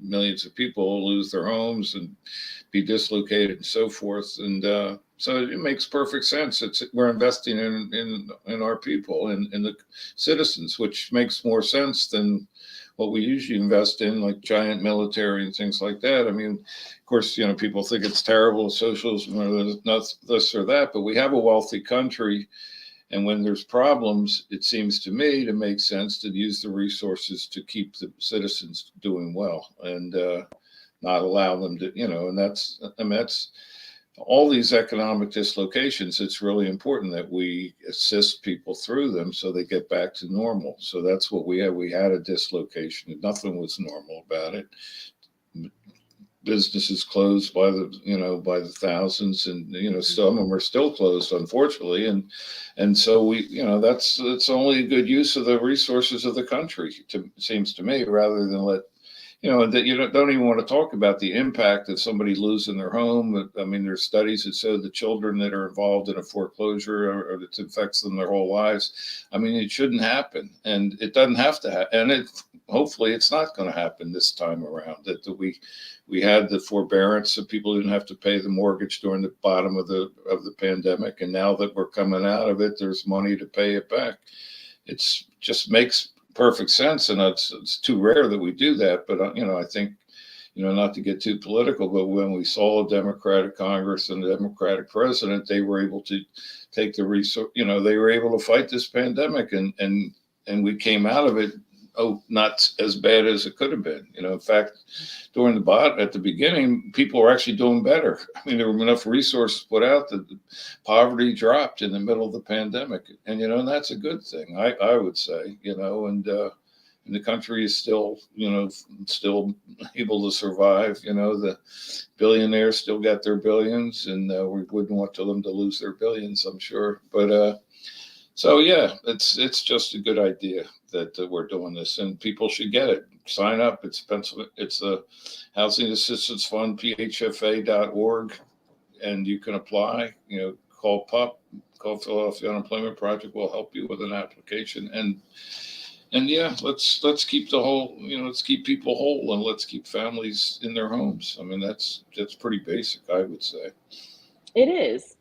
Speaker 2: Millions of people lose their homes and be dislocated and so forth. And So it makes perfect sense. We're investing in our people and in the citizens, which makes more sense than what we usually invest in, like giant military and things like that. I mean, of course, people think it's terrible, socialism or not this or that, but we have a wealthy country. And when there's problems, it seems to me to make sense to use the resources to keep the citizens doing well and not allow them to, and that's all these economic dislocations. It's really important that we assist people through them so they get back to normal. So that's what we had. We had a dislocation and nothing was normal about it. Businesses closed by the thousands, and some of them are still closed, unfortunately, and so it's only a good use of the resources of the country, seems to me, rather than let that you don't even want to talk about the impact of somebody losing their home. I mean, there's studies that show the children that are involved in a foreclosure or it affects them their whole lives. I mean, it shouldn't happen, and it doesn't have to happen, and hopefully it's not going to happen this time around. That we had the forbearance, so people didn't have to pay the mortgage during the bottom of the pandemic, and now that we're coming out of it, there's money to pay it back. It's just makes perfect sense, and it's too rare that we do that. But I think, not to get too political, but when we saw a Democratic Congress and a Democratic president, they were able to take the resource. They were able to fight this pandemic, and we came out of it. Not as bad as it could have been. In fact, during at the beginning, people were actually doing better. I mean, there were enough resources put out that the poverty dropped in the middle of the pandemic, and and that's a good thing. I would say, and the country is still able to survive. The billionaires still got their billions, and we wouldn't want them to lose their billions, I'm sure. But so yeah, it's just a good idea that we're doing this, and people should get it. Sign up. It's the Housing Assistance Fund, phfa.org, and you can apply. Call PUP, call Philadelphia Unemployment Project. We'll help you with an application, and yeah, let's keep let's keep people whole, and let's keep families in their homes. I mean, that's pretty basic, I would say.
Speaker 1: It is.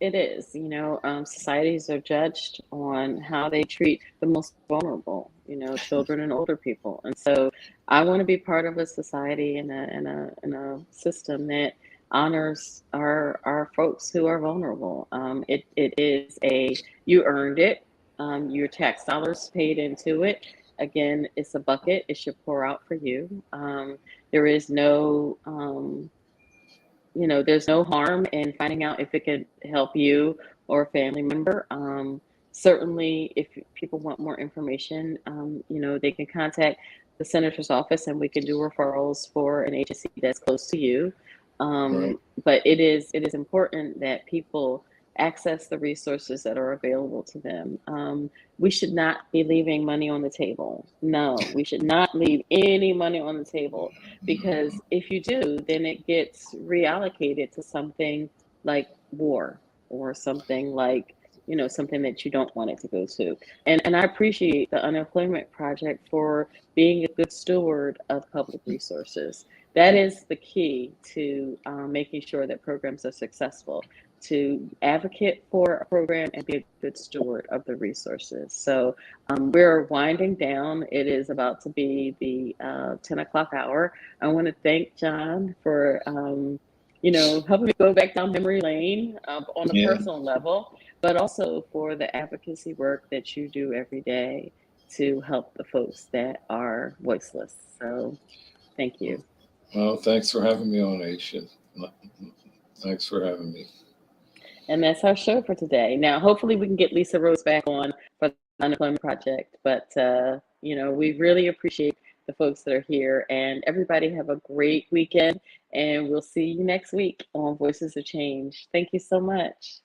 Speaker 1: Societies are judged on how they treat the most vulnerable, children and older people. And so I want to be part of a society and a system that honors our folks who are vulnerable. It is you earned it. Your tax dollars paid into it. Again, it's a bucket. It should pour out for you. There is no there's no harm in finding out if it could help you or a family member. Certainly, if people want more information, they can contact the senator's office and we can do referrals for an agency that's close to you.
Speaker 2: Right.
Speaker 1: But it is important that people access the resources that are available to them. We should not be leaving money on the table. No, we should not leave any money on the table, because if you do, then it gets reallocated to something like war or something like, something that you don't want it to go to. And I appreciate the Unemployment Project for being a good steward of public resources. That is the key to making sure that programs are successful, to advocate for a program and be a good steward of the resources. So we're winding down. It is about to be the 10 o'clock hour. I want to thank John for, helping me go back down memory lane on a personal level, but also for the advocacy work that you do every day to help the folks that are voiceless. So thank you.
Speaker 2: Well, thanks for having me on, Aissia. Thanks for having me.
Speaker 1: And that's our show for today. Now, hopefully we can get Lisa Rhodes back on for the Unemployment Project. But, we really appreciate the folks that are here. And everybody have a great weekend. And we'll see you next week on Voices of Change. Thank you so much.